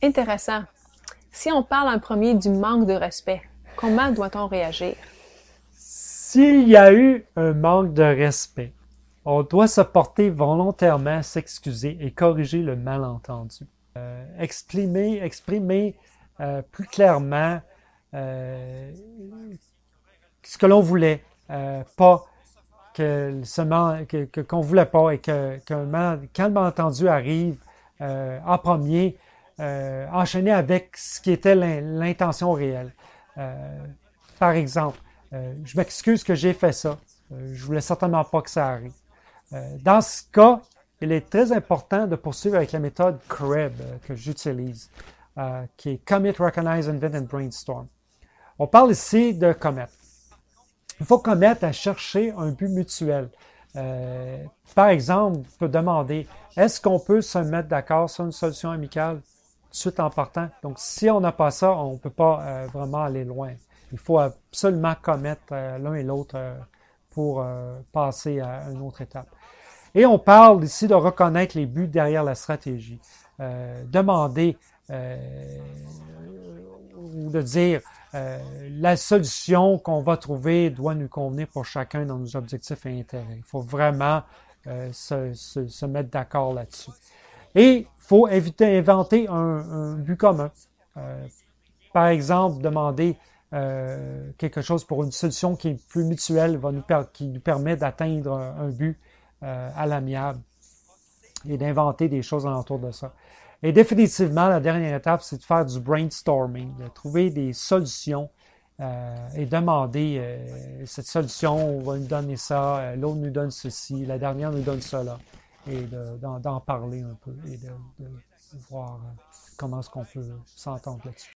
Intéressant. Si on parle en premier du manque de respect, comment doit-on réagir? S'il y a eu un manque de respect, on doit se porter volontairement, s'excuser et corriger le malentendu. Exprimer plus clairement euh, ce que l'on voulait, pas qu'on voulait pas et quand le malentendu arrive en premier, enchaîner avec ce qui était l'intention réelle. Euh, Par exemple, je m'excuse que j'ai fait ça. Je voulais certainement pas que ça arrive. Dans ce cas, il est très important de poursuivre avec la méthode CREB que j'utilise, qui est Commit, Recognize, Invent and Brainstorm. On parle ici de commit. Il faut commettre à chercher un but mutuel. Euh, Par exemple, on peut demander, est-ce qu'on peut se mettre d'accord sur une solution amicale tout de suite en partant? Donc, si on n'a pas ça, on ne peut pas vraiment aller loin. Il faut absolument commettre l'un et l'autre pour passer à une autre étape. Et on parle ici de reconnaître les buts derrière la stratégie. Demander ou de dire la solution qu'on va trouver doit nous convenir pour chacun dans nos objectifs et intérêts. Il faut vraiment se mettre d'accord là-dessus. Et il faut inventer un but commun. Euh, Par exemple, demander quelque chose pour une solution qui est plus mutuelle, qui nous permet d'atteindre un but à l'amiable et d'inventer des choses alentour de ça. Et définitivement, la dernière étape, c'est de faire du brainstorming, de trouver des solutions et demander cette solution, on va nous donner ça, l'autre nous donne ceci, la dernière nous donne cela, et d'en parler un peu et de voir comment est-ce qu'on peut s'entendre là-dessus.